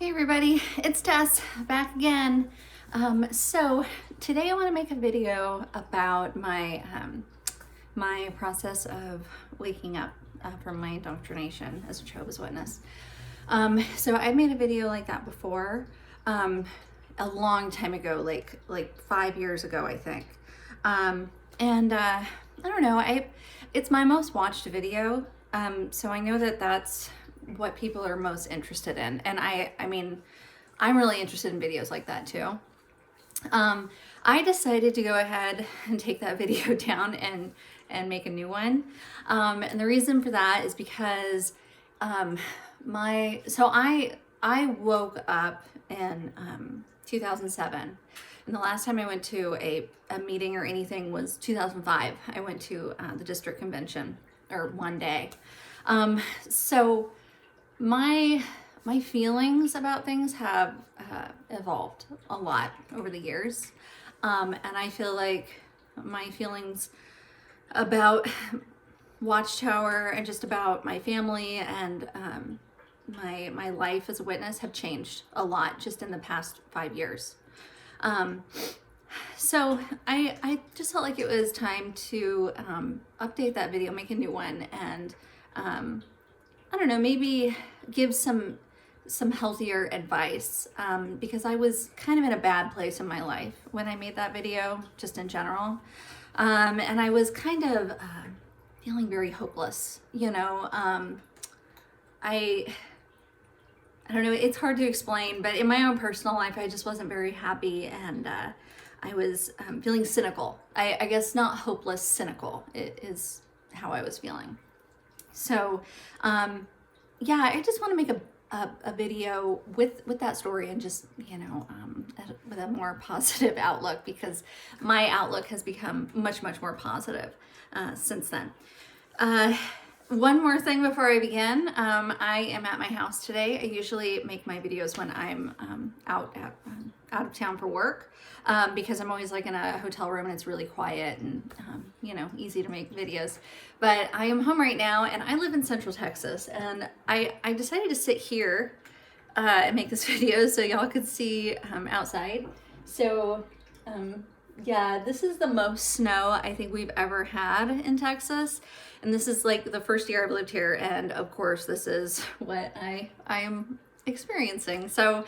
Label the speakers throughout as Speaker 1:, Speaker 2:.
Speaker 1: Hey everybody, it's Tess back again. So today I want to make a video about my process of waking up from my indoctrination as a Jehovah's Witness. So I made a video like that before, a long time ago, like 5 years ago, I think. I don't know, it's my most watched video, so I know that that's what people are most interested in, and I mean, I'm really interested in videos like that too. I decided to go ahead and take that video down and make a new one, and the reason for that is because I woke up in 2007. And the last time I went to a meeting or anything was 2005. I went to the district convention, or one day. So my feelings about things have evolved a lot over the years. And I feel like my feelings about Watchtower and just about my family and my life as a witness have changed a lot just in the past 5 years. So I just felt like it was time to update that video, make a new one, and I don't know, maybe give some healthier advice, because I was kind of in a bad place in my life when I made that video, just in general. And I was kind of feeling very hopeless, you know. I don't know, it's hard to explain, but in my own personal life, I just wasn't very happy, and I was feeling cynical. I guess not hopeless, cynical is how I was feeling. So, yeah, I just want to make a video with that story and just, you know, with a more positive outlook, because my outlook has become much more positive since then. One more thing before I begin. I am at my house today. I usually make my videos when I'm out of town for work, because I'm always like in a hotel room and it's really quiet and you know, easy to make videos. But I am home right now, and I live in Central Texas, and I decided to sit here and make this video so y'all could see outside. So yeah, this is the most snow I think we've ever had in Texas. And this is like the first year I've lived here. And of course, this is what I am experiencing. So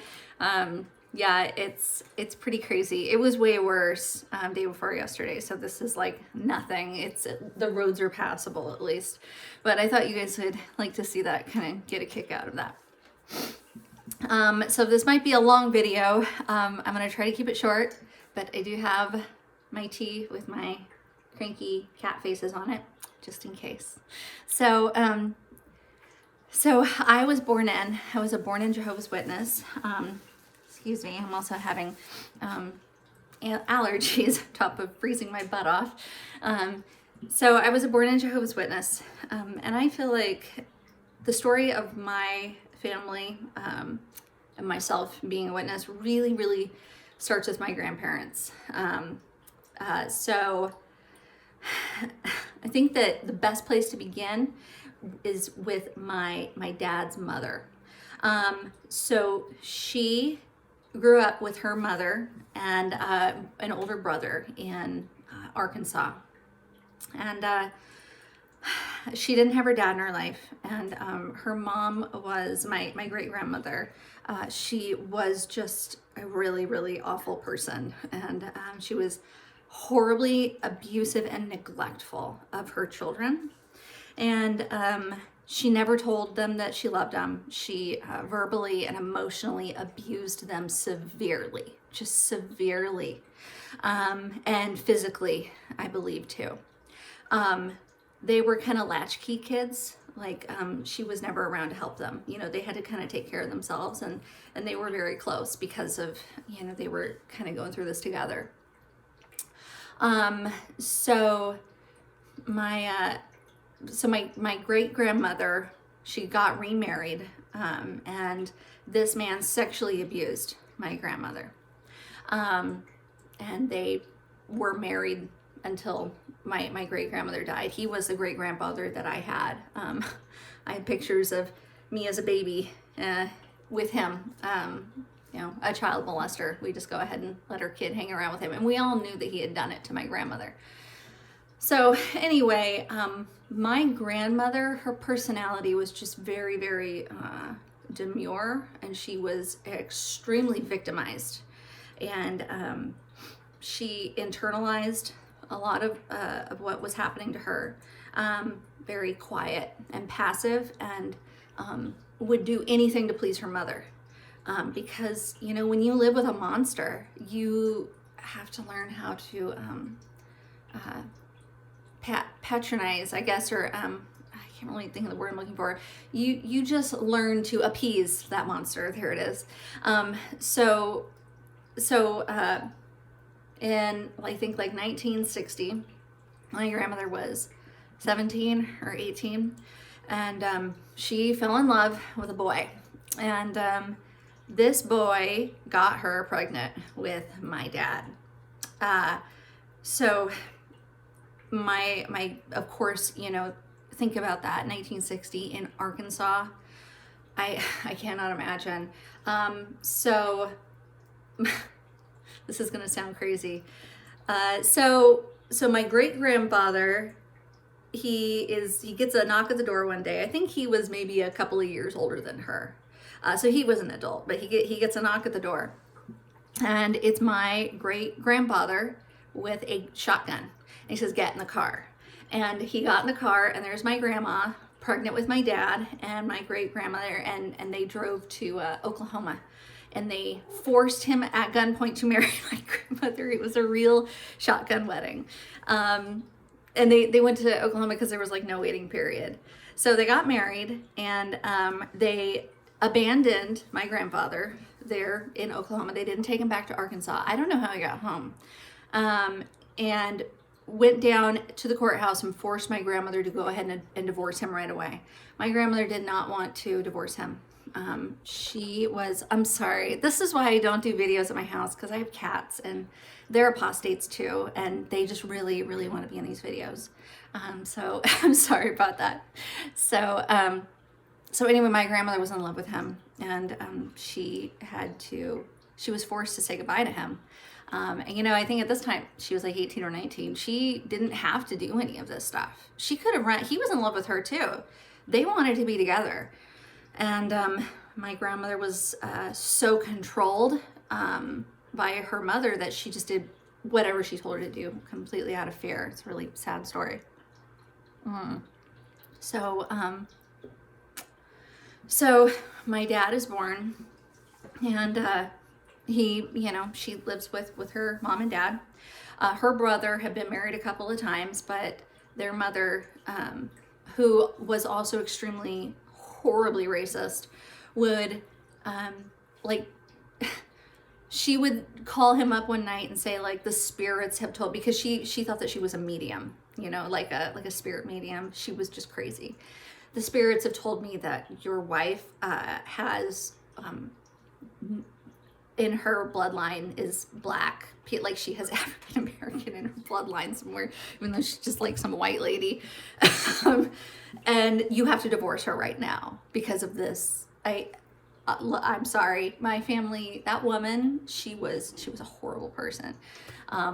Speaker 1: yeah, it's pretty crazy. It was way worse day before yesterday. So this is like nothing. The roads are passable at least. But I thought you guys would like to see that, kind of get a kick out of that. So this might be a long video. I'm gonna try to keep it short, but I do have my tea with my cranky cat faces on it, just in case. So, so I was a born in Jehovah's Witness. Excuse me, I'm also having allergies on top of freezing my butt off. So I was a born in Jehovah's Witness, and I feel like the story of my family and myself being a witness really starts with my grandparents. So I think that the best place to begin is with my dad's mother. So she grew up with her mother and an older brother in Arkansas. And she didn't have her dad in her life. And her mom was my great-grandmother. She was just a really awful person. And she was horribly abusive and neglectful of her children. And she never told them that she loved them. She verbally and emotionally abused them severely, just severely. And physically, I believe too. They were kind of latchkey kids. Like, she was never around to help them. You know, they had to kind of take care of themselves, and they were very close because of, you know, they were kind of going through this together. So my great-grandmother, she got remarried, and this man sexually abused my grandmother. And they were married until my great-grandmother died. He was the great-grandfather that I had. I had pictures of me as a baby with him. You know, a child molester. We just go ahead and let our kid hang around with him. And we all knew that he had done it to my grandmother. So anyway, my grandmother, her personality was just very, very demure, and she was extremely victimized. And she internalized a lot of what was happening to her. Very quiet and passive, and would do anything to please her mother. Because, you know, when you live with a monster, you have to learn how to patronize, I guess, or I can't really think of the word I'm looking for. You just learn to appease that monster. There it is. So in, I think, like 1960, my grandmother was 17 or 18, and she fell in love with a boy. And this boy got her pregnant with my dad. So my of course, you know, think about that, 1960 in Arkansas. I cannot imagine. So this is gonna sound crazy. So my great grandfather, he gets a knock at the door one day. I think he was maybe a couple of years older than her. So he was an adult, but he gets a knock at the door, and it's my great grandfather with a shotgun. And he says, "Get in the car." And he got in the car, and there's my grandma pregnant with my dad and my great grandmother, and they drove to Oklahoma, and they forced him at gunpoint to marry my grandmother. It was a real shotgun wedding. And they went to Oklahoma because there was like no waiting period. So they got married, and they abandoned my grandfather there in Oklahoma. They didn't take him back to Arkansas. I don't know how he got home. And went down to the courthouse and forced my grandmother to go ahead and divorce him right away. My grandmother did not want to divorce him. I'm sorry. This is why I don't do videos at my house, because I have cats and they're apostates too, and they just really, really want to be in these videos. So I'm sorry about that. So anyway, my grandmother was in love with him, and she was forced to say goodbye to him. And you know, I think at this time she was like 18 or 19. She didn't have to do any of this stuff. She could have he was in love with her too. They wanted to be together. And my grandmother was so controlled by her mother that she just did whatever she told her to do, completely out of fear. It's a really sad story. So my dad is born, and she lives with her mom and dad. Her brother had been married a couple of times, but their mother, who was also extremely horribly racist, would she would call him up one night and say, like, the spirits have told, because she thought that she was a medium, you know, like a spirit medium. She was just crazy. The spirits have told me that your wife has in her bloodline is black, like she has African American in her bloodline somewhere, even though she's just like some white lady. And you have to divorce her right now because of this. I'm sorry, my family, that woman, she was a horrible person.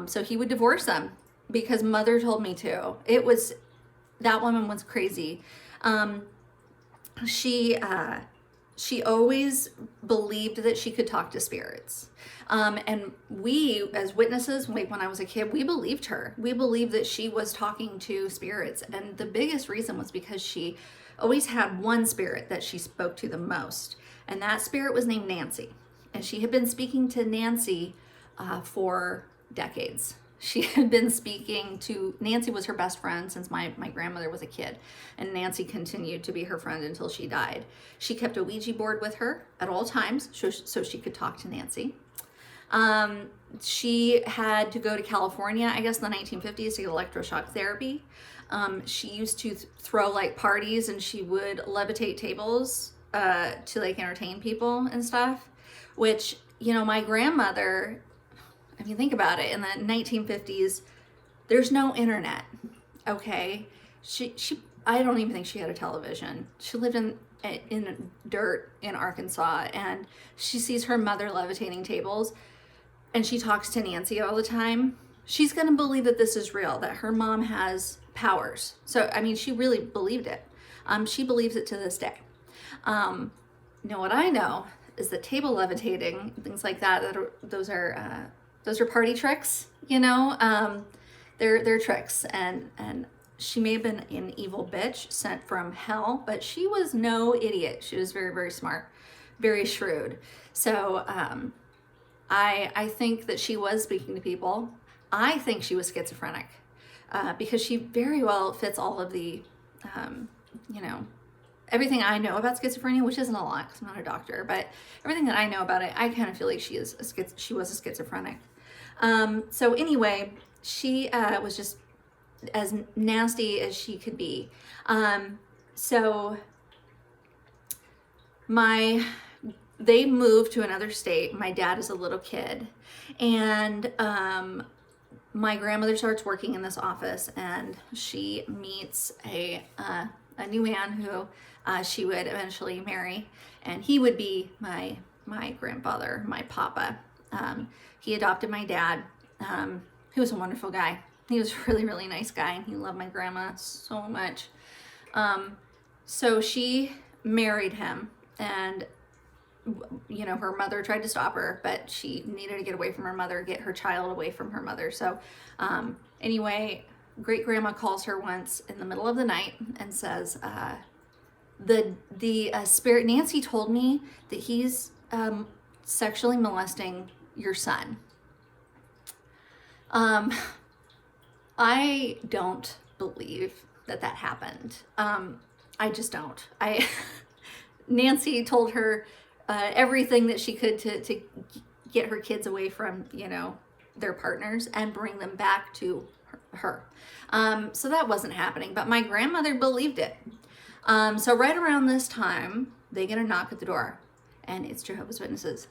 Speaker 1: So he would divorce them because mother told me to. That woman was crazy. She always believed that she could talk to spirits. And we, as witnesses, like when I was a kid, we believed her. We believed that she was talking to spirits. And the biggest reason was because she always had one spirit that she spoke to the most. And that spirit was named Nancy. And she had been speaking to Nancy for decades. She had been speaking to, Nancy was her best friend since my grandmother was a kid, and Nancy continued to be her friend until she died. She kept a Ouija board with her at all times so she could talk to Nancy. She had to go to California, I guess in the 1950s, to get electroshock therapy. She used to throw like parties, and she would levitate tables to like entertain people and stuff, which, you know, my grandmother, if you think about it, in the 1950s, there's no internet, okay? I don't even think she had a television. She lived in in dirt in Arkansas, and she sees her mother levitating tables, and she talks to Nancy all the time, she's going to believe that this is real, that her mom has powers. So, I mean, she really believed it. She believes it to this day. Now, what I know is that table levitating, things like that, those are party tricks, you know. They're tricks, and she may have been an evil bitch sent from hell, but she was no idiot. She was very, very smart, very shrewd. So I think that she was speaking to people. I think she was schizophrenic because she very well fits all of the, everything I know about schizophrenia, which isn't a lot because I'm not a doctor, but everything that I know about it, I kind of feel like she was a schizophrenic. So anyway, she was just as nasty as she could be. So they moved to another state. My dad is a little kid, and my grandmother starts working in this office, and she meets a new man who she would eventually marry, and he would be my grandfather, my papa. He adopted my dad. He was a wonderful guy. He was a really, really nice guy, and he loved my grandma so much. So she married him, and her mother tried to stop her, but she needed to get away from her mother, get her child away from her mother. So anyway, great grandma calls her once in the middle of the night and says, the spirit, Nancy told me that he's sexually molesting your son. I don't believe that happened. I just don't. Nancy told her everything that she could to get her kids away from, their partners and bring them back to her. So that wasn't happening, but my grandmother believed it. So right around this time, they get a knock at the door, and it's Jehovah's Witnesses.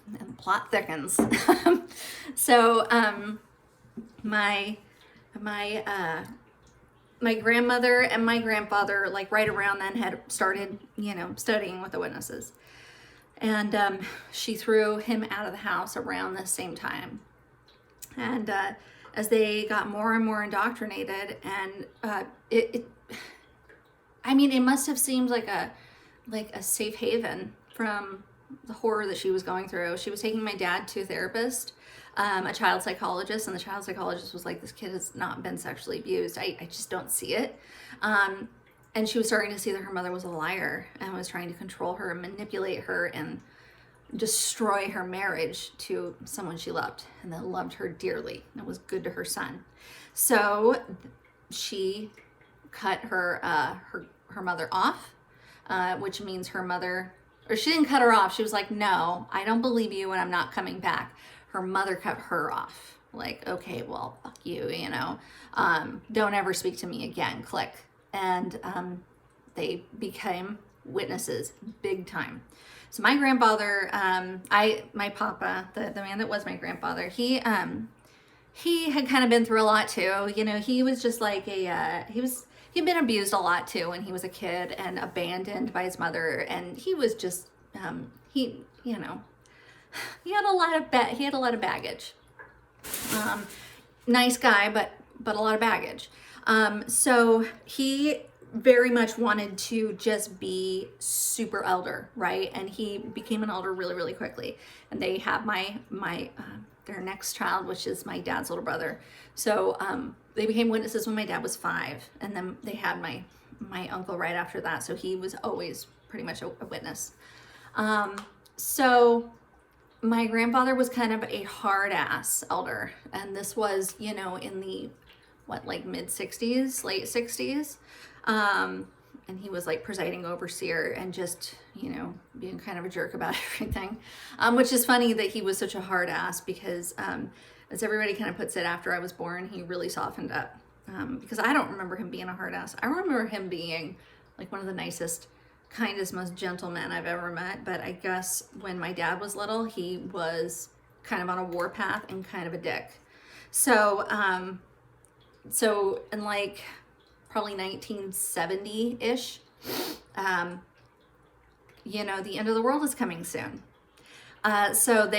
Speaker 1: And the plot thickens. So my grandmother and my grandfather, like right around then, had started, studying with the Witnesses. And she threw him out of the house around the same time. And as they got more and more indoctrinated, and it must have seemed like a safe haven from the horror that she was going through. She was taking my dad to a therapist, a child psychologist, and the child psychologist was like, this kid has not been sexually abused. I just don't see it. And she was starting to see that her mother was a liar and was trying to control her and manipulate her and destroy her marriage to someone she loved and that loved her dearly and was good to her son. So she cut her mother off, which means her mother, or she didn't cut her off. She was like, no, I don't believe you and I'm not coming back. Her mother cut her off. Like, okay, well, fuck you, don't ever speak to me again, click. And they became witnesses big time. So my grandfather, my papa, the man that was my grandfather, he had kind of been through a lot too. He was just like he'd been abused a lot too when he was a kid and abandoned by his mother. And he was just, he had a lot of baggage. Nice guy, but a lot of baggage. So he very much wanted to just be super elder, right? And he became an elder really, really quickly. And they have their next child, which is my dad's older brother. So they became witnesses when my dad was 5, and then they had my uncle right after that. So he was always pretty much a witness. So my grandfather was kind of a hard ass elder, and this was, in the mid 60s, late 60s. And he was like presiding overseer and just, being kind of a jerk about everything, which is funny that he was such a hard ass because, as everybody kind of puts it, after I was born, he really softened up, because I don't remember him being a hard ass. I remember him being like one of the nicest, kindest, most gentle men I've ever met. But I guess when my dad was little, he was kind of on a warpath and kind of a dick. So, and like probably 1970-ish. The end of the world is coming soon. So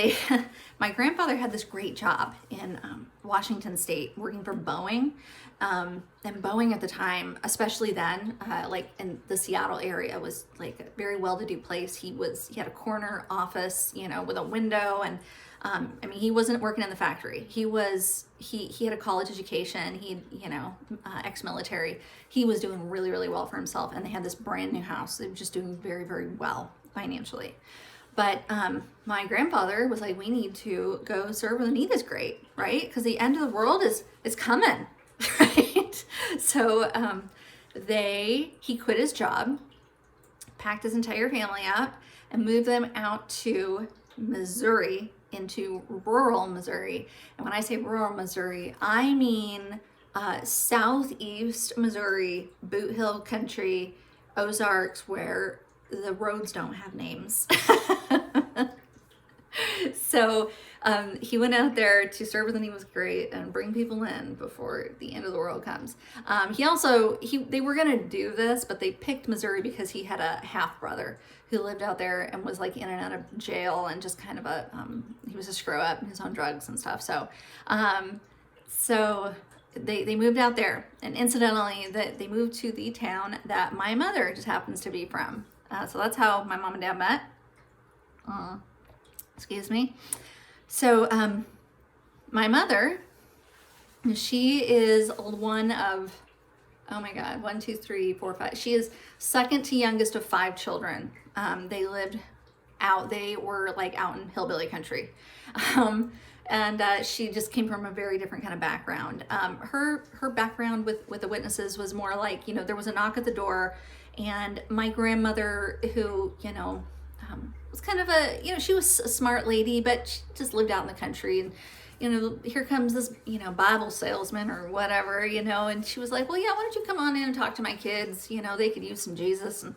Speaker 1: my grandfather had this great job in Washington State working for Boeing. And Boeing at the time, especially then, like in the Seattle area, was like a very well-to-do place. He had a corner office, with a window, and he wasn't working in the factory. He had a college education. Ex-military. He was doing really, really well for himself, and they had this brand new house. They were just doing very, very well financially. But my grandfather was like, we need to go serve where the need is great, right? Because the end of the world is coming, right? So he quit his job, packed his entire family up, and moved them out to Missouri, into rural Missouri. And when I say rural Missouri, I mean southeast Missouri, Boot Hill country, Ozarks, where the roads don't have names. So he went out there to serve where the need was great and bring people in before the end of the world comes. They were going to do this, but they picked Missouri because he had a half brother who lived out there and was like in and out of jail and just kind of he was a screw up in his own drugs and stuff. So they moved out there, and incidentally they moved to the town that my mother just happens to be from. So that's how my mom and dad met. Excuse me. So my mother, she is one of, oh my God, 1, 2, 3, 4, 5. She is second to youngest of 5 children. They were like out in hillbilly country. And she just came from a very different kind of background. Her background with the witnesses was more like, there was a knock at the door, and my grandmother, who, was kind of she was a smart lady, but she just lived out in the country. And, here comes this, Bible salesman or whatever, and she was like, well, yeah, why don't you come on in and talk to my kids? They could use some Jesus, and,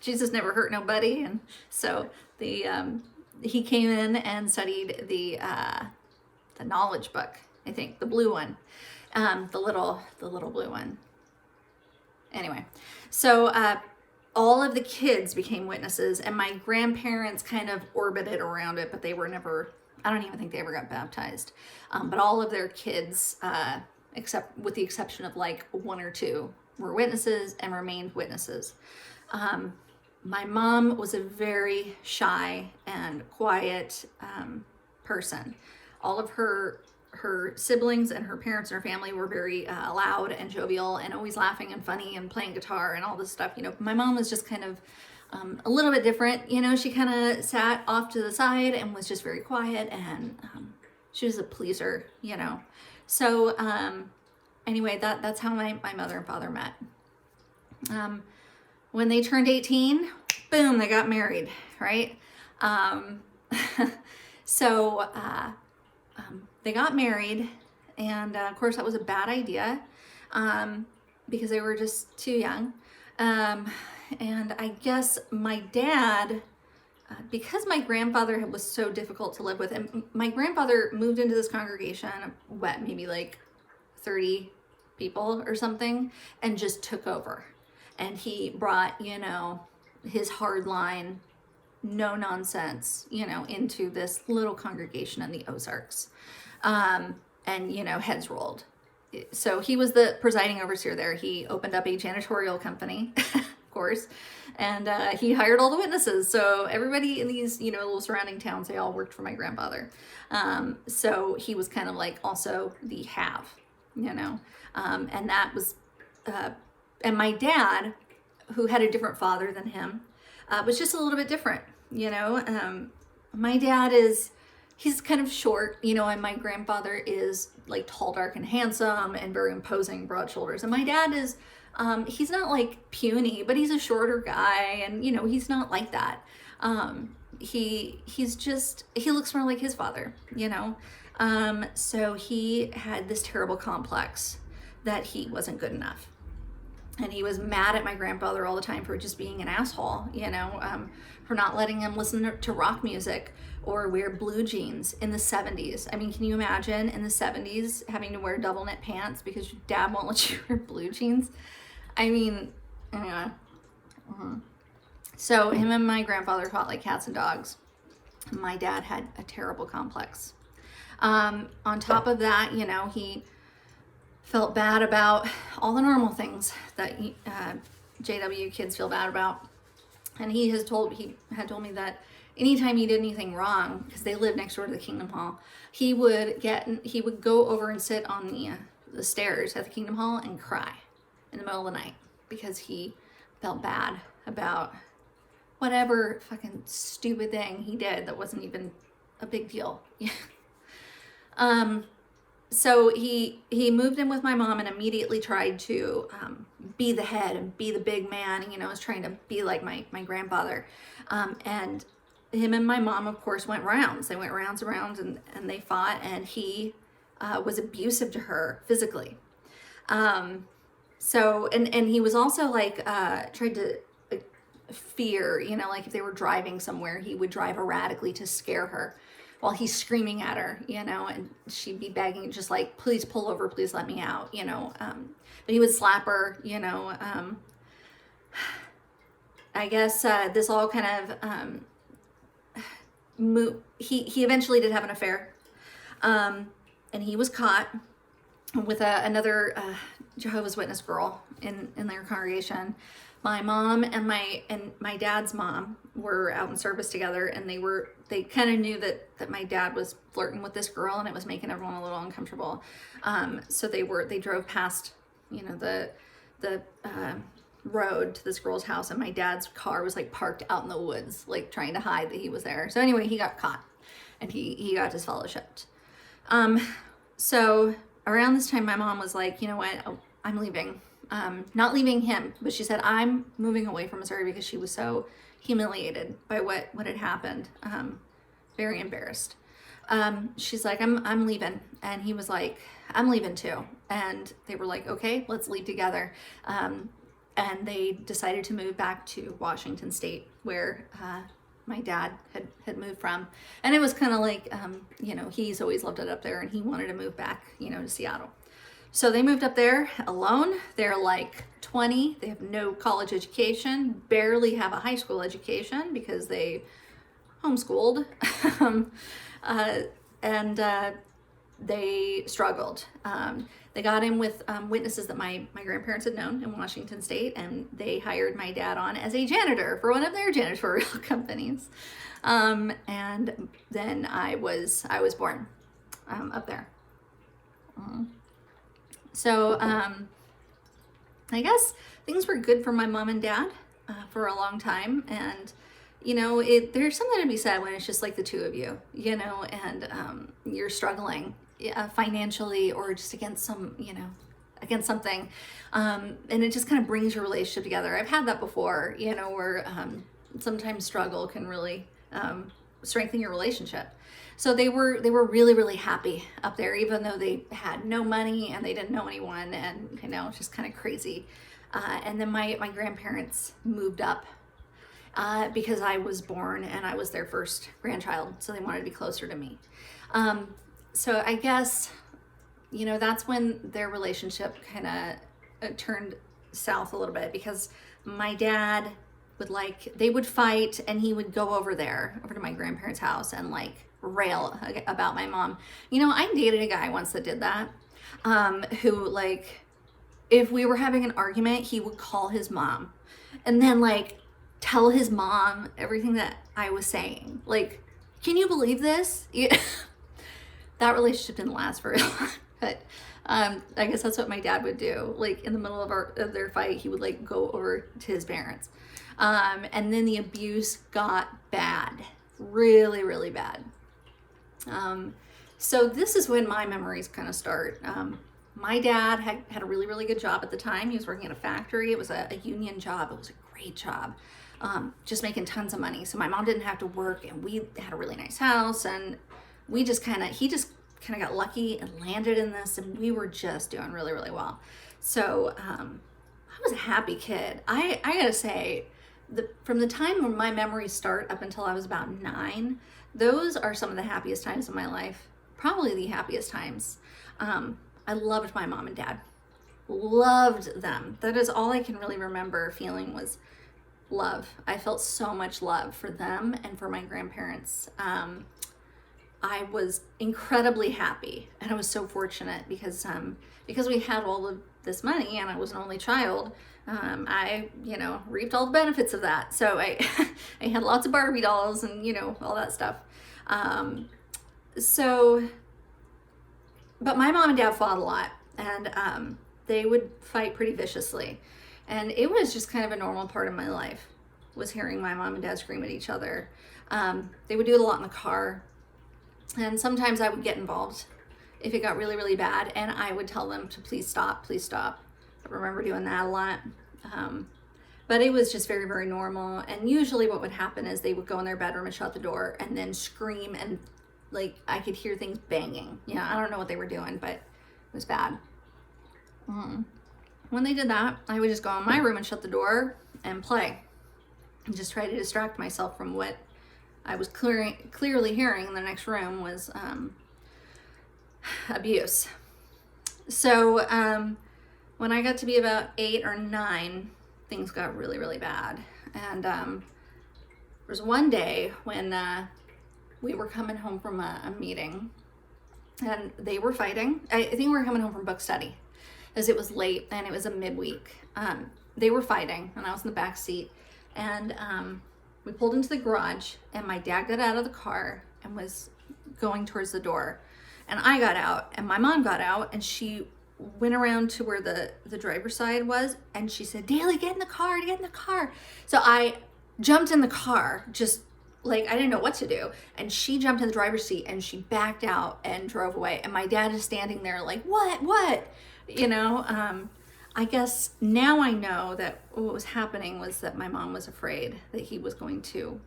Speaker 1: Jesus never hurt nobody. And so he came in and studied the knowledge book, I think, the blue one, the little blue one. Anyway, so all of the kids became witnesses, and my grandparents kind of orbited around it, but they were never, I don't even think they ever got baptized. But all of their kids, except with the exception of like 1 or 2, were witnesses and remained witnesses. My mom was a very shy and quiet person. All of her siblings and her parents and her family were very loud and jovial and always laughing and funny and playing guitar and all this stuff. My mom was just kind of a little bit different. She kind of sat off to the side and was just very quiet, and she was a pleaser, So anyway, that's how my mother and father met. When they turned 18, boom, they got married, right? So they got married, and of course that was a bad idea because they were just too young. And I guess my dad, because my grandfather was so difficult to live with, and my grandfather moved into this congregation, maybe like 30 people or something, and just took over. And he brought, his hard line, no nonsense, into this little congregation in the Ozarks. And, heads rolled. So he was the presiding overseer there. He opened up a janitorial company, of course, and he hired all the witnesses. So everybody in these, little surrounding towns, they all worked for my grandfather. So he was kind of like also the have, and that was, and my dad, who had a different father than him, was just a little bit different, My dad he's kind of short, and my grandfather is like tall, dark, and handsome and very imposing, broad shoulders. And my dad is, he's not like puny, but he's a shorter guy, and he's not like that. He looks more like his father, So he had this terrible complex that he wasn't good enough. And he was mad at my grandfather all the time for just being an asshole, for not letting him listen to rock music or wear blue jeans in the 70s. I mean, can you imagine in the 70s having to wear double knit pants because your dad won't let you wear blue jeans? I mean, yeah. So him and my grandfather fought like cats and dogs. My dad had a terrible complex. On top of that, he felt bad about all the normal things that JW kids feel bad about. And he had told me that anytime he did anything wrong, because they lived next door to the Kingdom Hall, he would go over and sit on the stairs at the Kingdom Hall and cry in the middle of the night because he felt bad about whatever fucking stupid thing he did that wasn't even a big deal. So he moved in with my mom and immediately tried to be the head and be the big man, was trying to be like my grandfather. And him and my mom, of course, went rounds. They went rounds and rounds, and they fought, and he was abusive to her physically. So, and he was also like, tried to fear, like if they were driving somewhere, he would drive erratically to scare her while he's screaming at her, and she'd be begging, just like, please pull over, please let me out, but he would slap her, I guess this all kind of he eventually did have an affair, and he was caught with another Jehovah's Witness girl in their congregation. My mom and my dad's mom were out in service together, and they kind of knew that my dad was flirting with this girl, and it was making everyone a little uncomfortable. So they drove past, the road to this girl's house, and my dad's car was like parked out in the woods, like trying to hide that he was there. So anyway, he got caught, and he got disfellowshipped. So around this time, my mom was like, you know what, I'm leaving. Not leaving him, but she said, I'm moving away from Missouri because she was so humiliated by what had happened. Very embarrassed. She's like, I'm leaving. And he was like, I'm leaving too. And they were like, okay, let's leave together. And they decided to move back to Washington State, where my dad had moved from. And it was kind of like, he's always loved it up there, and he wanted to move back, to Seattle. So they moved up there alone. They're like 20. They have no college education, barely have a high school education because they homeschooled. And they struggled. They got in with witnesses that my grandparents had known in Washington State, and they hired my dad on as a janitor for one of their janitorial companies. And then I was born up there. So I guess things were good for my mom and dad for a long time. And, there's something to be said when it's just like the two of you, and you're struggling financially or just against something. And it just kind of brings your relationship together. I've had that before, where sometimes struggle can really strengthen your relationship. So they were really, really happy up there, even though they had no money and they didn't know anyone, and it's just kind of crazy. And then my grandparents moved up because I was born and I was their first grandchild, so they wanted to be closer to me. So I guess that's when their relationship kind of turned south a little bit, because my dad they would fight, and he would go over to my grandparents' house and rail about my mom. I dated a guy once that did that, who if we were having an argument, he would call his mom and then tell his mom everything that I was saying. Can you believe this? That relationship didn't last very long, but I guess that's what my dad would do. In the middle of their fight, he would go over to his parents. And then the abuse got bad, really, really bad. So this is when my memories kind of start. My dad had a really, really good job at the time. He was working at a factory. It was a union job. It was a great job, just making tons of money. So my mom didn't have to work, and we had a really nice house, and he just kind of got lucky and landed in this, and we were just doing really, really well. So was a happy kid. I gotta say, from the time when my memories start up until I was about 9, those are some of the happiest times of my life. Probably the happiest times. I loved my mom and dad. Loved them. That is all I can really remember feeling was love. I felt so much love for them and for my grandparents. I was incredibly happy, and I was so fortunate because we had all of this money and I was an only child. I reaped all the benefits of that. So I I had lots of Barbie dolls and all that stuff. So but my mom and dad fought a lot, and they would fight pretty viciously, and it was just kind of a normal part of my life, was hearing my mom and dad scream at each other. They would do it a lot in the car, and sometimes I would get involved if it got really, really bad, and I would tell them to please stop, please stop. I remember doing that a lot. But it was just very, very normal. And usually what would happen is they would go in their bedroom and shut the door and then scream, and like I could hear things banging. I don't know what they were doing, but it was bad. When they did that, I would just go in my room and shut the door and play and just try to distract myself from what I was clearly hearing in the next room was abuse. So when I got to be about 8 or 9, things got really, really bad. And there was one day when we were coming home from a meeting, and they were fighting. I think we were coming home from book study, as it was late and it was a midweek. They were fighting, and I was in the back seat, and we pulled into the garage, and my dad got out of the car and was going towards the door, and I got out, and my mom got out, and she went around to where the driver's side was, and she said, "Daly, get in the car, get in the car." So I jumped in the car, just like I didn't know what to do, and she jumped in the driver's seat and she backed out and drove away, and my dad is standing there like, what I guess now I know that what was happening was that my mom was afraid that he was going to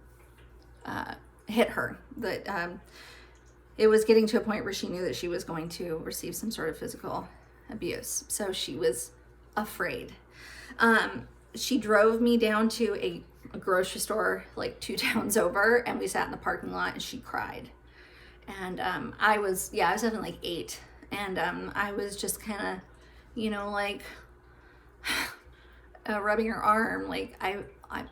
Speaker 1: hit her, that it was getting to a point where she knew that she was going to receive some sort of physical abuse. So she was afraid. She drove me down to a grocery store like 2 towns over, and we sat in the parking lot, and she cried. And I was having like 8, and I was just kind of, like rubbing her arm, like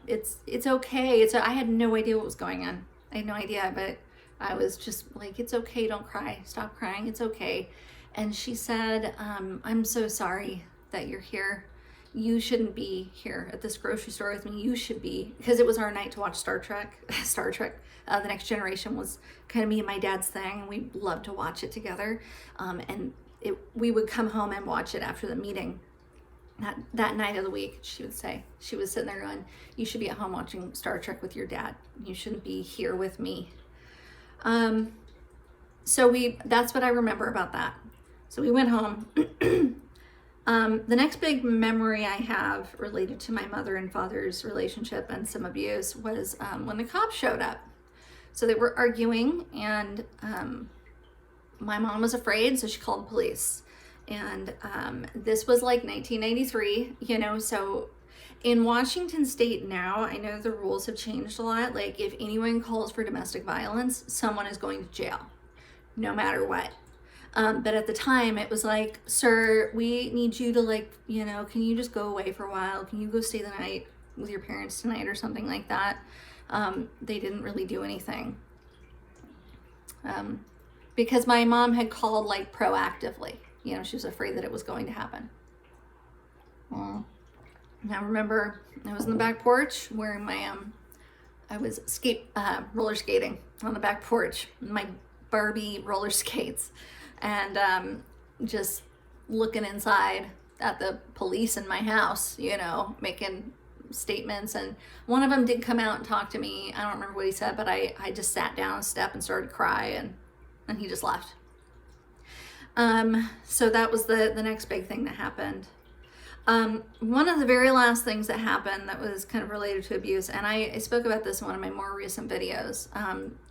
Speaker 1: it's okay. I had no idea what was going on. I had no idea, but I was just like, it's okay, don't cry, stop crying, it's okay. And she said, I'm so sorry that you're here. You shouldn't be here at this grocery store with me. You should be, because it was our night to watch Star Trek. The Next Generation was kind of me and my dad's thing, and we loved to watch it together. And we would come home and watch it after the meeting. That night of the week, she would say, she was sitting there going, "You should be at home watching Star Trek with your dad. You shouldn't be here with me." So that's what I remember about that. So we went home. The next big memory I have related to my mother and father's relationship and some abuse was when the cops showed up. So they were arguing, and my mom was afraid, so she called the police. And this was like 1993, so in Washington State now, I know the rules have changed a lot. Like, if anyone calls for domestic violence, someone is going to jail, no matter what. But at the time, it was like, "Sir, we need you to can you just go away for a while? Can you go stay the night with your parents tonight," or something like that. They didn't really do anything. Because my mom had called like proactively. She was afraid that it was going to happen. And I remember I was in the back porch wearing my, I was roller skating on the back porch, my Barbie roller skates, and just looking inside at the police in my house, making statements. And one of them did come out and talk to me. I don't remember what he said, but I just sat down a step and started to cry, and he just left. So that was the next big thing that happened. One of the very last things that happened that was kind of related to abuse, and I spoke about this in one of my more recent videos,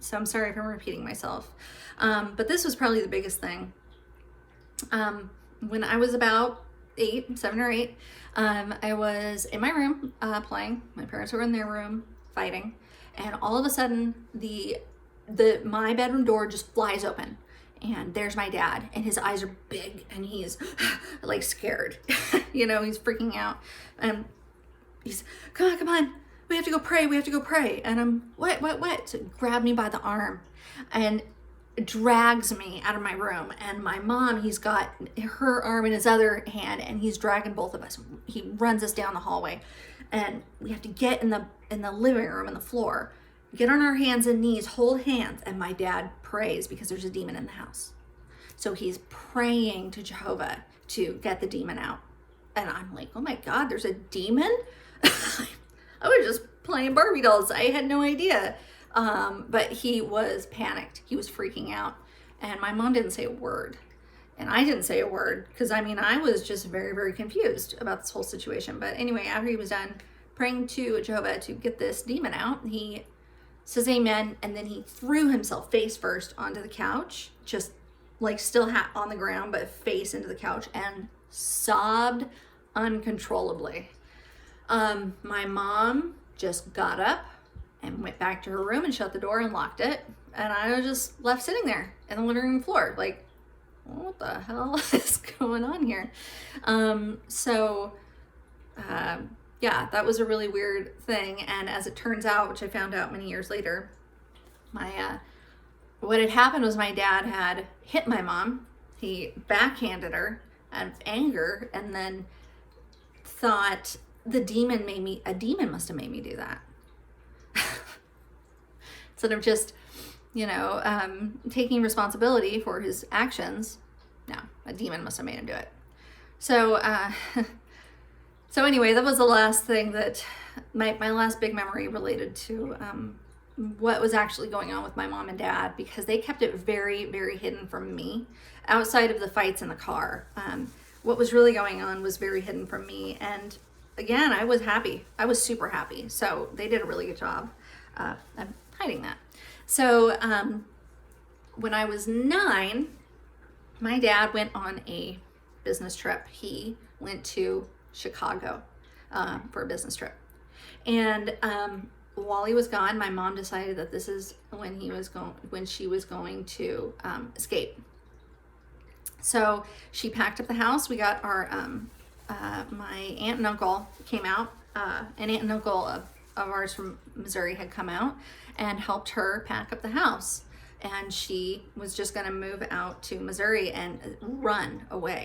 Speaker 1: so I'm sorry if I'm repeating myself, but this was probably the biggest thing. When I was about 7 or 8. I was in my room playing. My parents were in their room fighting, and all of a sudden my bedroom door just flies open, and there's my dad, and his eyes are big, and he's like scared. You know, he's freaking out, and he's, come on, we have to go pray. And I'm, what? So he grabbed me by the arm and drags me out of my room. And my mom, he's got her arm in his other hand, and he's dragging both of us. He runs us down the hallway, and we have to get in the living room on the floor, get on our hands and knees, hold hands, and my dad prays because there's a demon in the house. So he's praying to Jehovah to get the demon out. And I'm like, oh my God, there's a demon? I was just playing Barbie dolls. I had no idea. But he was panicked. He was freaking out. And my mom didn't say a word. And I didn't say a word because, I mean, I was just very, very confused about this whole situation. But anyway, after he was done praying to Jehovah to get this demon out, he says amen, and then he threw himself face first onto the couch, just like still on the ground, but face into the couch, and sobbed uncontrollably. My mom just got up and went back to her room and shut the door and locked it, and I was just left sitting there in the living room floor like, what the hell is going on here? Yeah, that was a really weird thing. And as it turns out, which I found out many years later, what had happened was my dad had hit my mom. He backhanded her out of anger, and then thought a demon must have made me do that. Instead of just, taking responsibility for his actions, no, a demon must have made him do it. So anyway, that was the last thing that my last big memory related to what was actually going on with my mom and dad, because they kept it very, very hidden from me outside of the fights in the car. What was really going on was very hidden from me. And again, I was happy. I was super happy. So they did a really good job of hiding that. So when I was 9, my dad went on a business trip. He went to Chicago for a business trip. And while he was gone, my mom decided that this is when she was going to escape. So she packed up the house. We got our my aunt and uncle came out. An aunt and uncle of ours from Missouri had come out and helped her pack up the house. And she was just going to move out to Missouri and run away.